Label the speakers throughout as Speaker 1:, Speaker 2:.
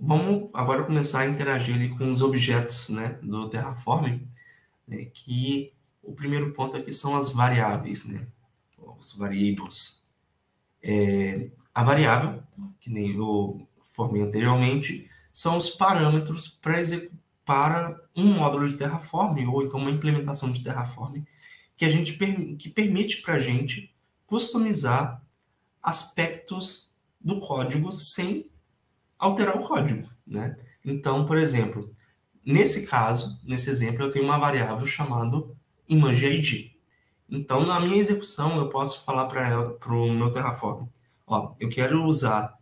Speaker 1: vamos agora começar a interagir ali com os objetos, né, do Terraform, né, que o primeiro ponto aqui são as variáveis, né, os variables. A variável, que nem eu formei anteriormente, são os parâmetros para um módulo de Terraform ou então uma implementação de Terraform que permite para a gente customizar aspectos do código sem alterar o código, né? Então, por exemplo, nesse caso, nesse exemplo, eu tenho uma variável chamada ImageID. Então, na minha execução, eu posso falar para o meu Terraform, ó, eu quero usar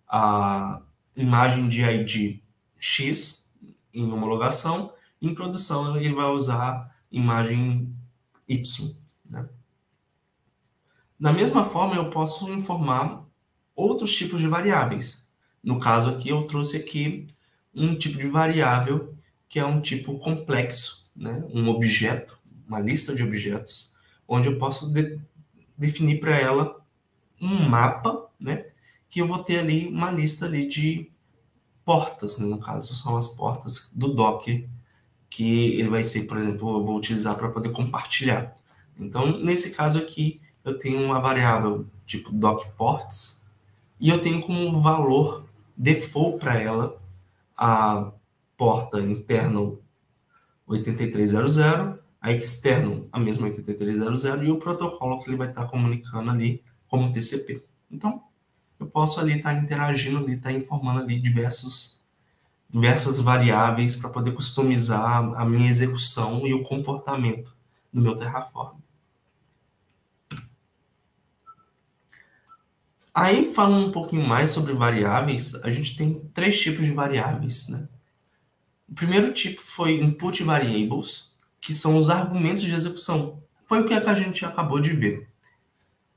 Speaker 1: a imagem de ID X em homologação, em produção ele vai usar imagem Y, né? Da mesma forma, eu posso informar outros tipos de variáveis. No caso aqui, eu trouxe aqui um tipo de variável que é um tipo complexo, né? Um objeto, uma lista de objetos, onde eu posso definir para ela um mapa, né? Que eu vou ter ali uma lista ali de portas, né? No caso, são as portas do Docker, que ele vai ser, por exemplo, eu vou utilizar para poder compartilhar. Então, nesse caso aqui, eu tenho uma variável tipo docports e eu tenho como valor default para ela a porta internal 8300, a external a mesma 8300 e o protocolo que ele vai estar comunicando ali como TCP. Então, eu posso ali estar interagindo ali, estar informando ali diversas variáveis para poder customizar a minha execução e o comportamento do meu Terraform. Aí, falando um pouquinho mais sobre variáveis, a gente tem 3 tipos de variáveis, né? O primeiro tipo foi input variables, que são os argumentos de execução. Foi o que a gente acabou de ver.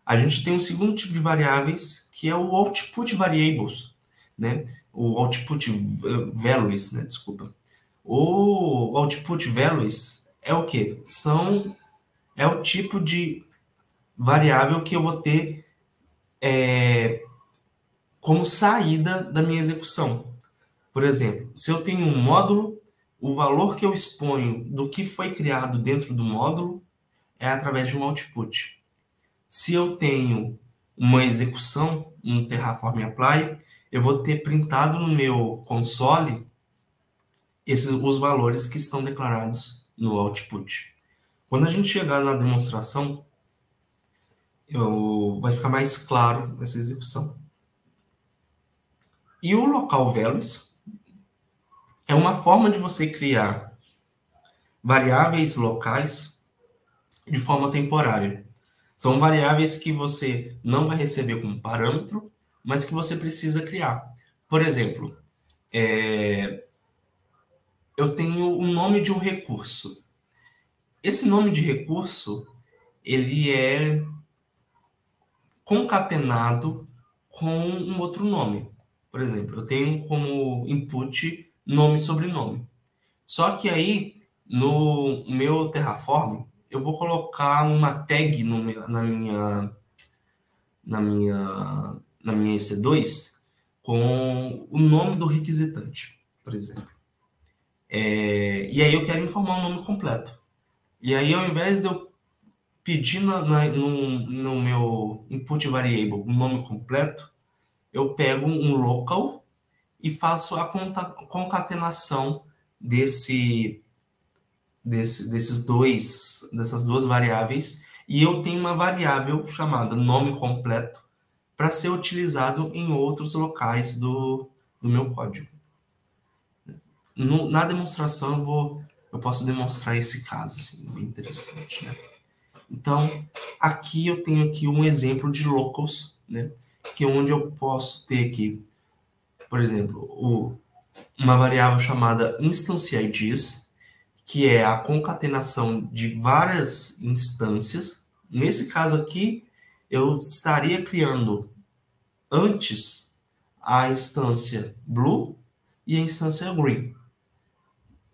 Speaker 1: A gente tem um segundo tipo de variáveis, que é o output variables, né? O output values, né? Desculpa. O output values é o quê? É o tipo de variável que eu vou ter como saída da minha execução. Por exemplo, se eu tenho um módulo, o valor que eu exponho do que foi criado dentro do módulo é através de um output. Se eu tenho uma execução, um Terraform Apply, eu vou ter printado no meu console os valores que estão declarados no output. Quando a gente chegar na demonstração, vai ficar mais claro essa execução. E o local values é uma forma de você criar variáveis locais de forma temporária. São variáveis que você não vai receber como parâmetro, mas que você precisa criar. Por exemplo, eu tenho o nome de um recurso. Esse nome de recurso, ele é concatenado com um outro nome. Por exemplo, eu tenho como input nome e sobrenome. Só que aí, no meu Terraform, eu vou colocar uma tag na minha EC2 com o nome do requisitante, por exemplo. E aí eu quero informar o nome completo. E aí, ao invés de eu pedir no meu input variable o nome completo, eu pego um local e faço a concatenação dessas duas variáveis, e eu tenho uma variável chamada nome completo para ser utilizado em outros locais do meu código. Na demonstração eu posso demonstrar esse caso, assim, bem interessante, né? Então, aqui eu tenho aqui um exemplo de locals, né? Que é onde eu posso ter aqui, por exemplo, uma variável chamada instance IDs, que é a concatenação de várias instâncias. Nesse caso aqui, eu estaria criando antes a instância blue e a instância green.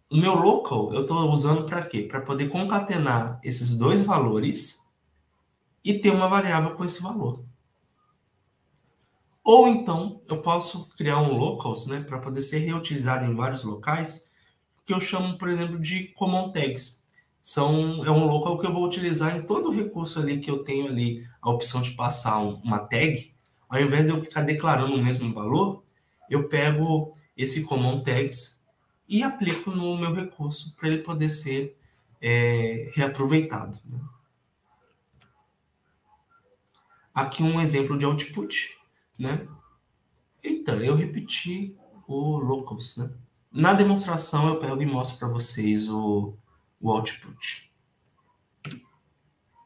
Speaker 1: O meu local eu estou usando para quê? Para poder concatenar esses dois valores e ter uma variável com esse valor. Ou então eu posso criar um locals, né, para poder ser reutilizado em vários locais, que eu chamo, por exemplo, de common tags. É um local que eu vou utilizar em todo o recurso ali que eu tenho ali a opção de passar uma tag. Ao invés de eu ficar declarando o mesmo valor, eu pego esse common tags e aplico no meu recurso para ele poder ser reaproveitado, né? Aqui um exemplo de output, né? Então, eu repeti o locals, né? Na demonstração eu pego e mostro para vocês o output.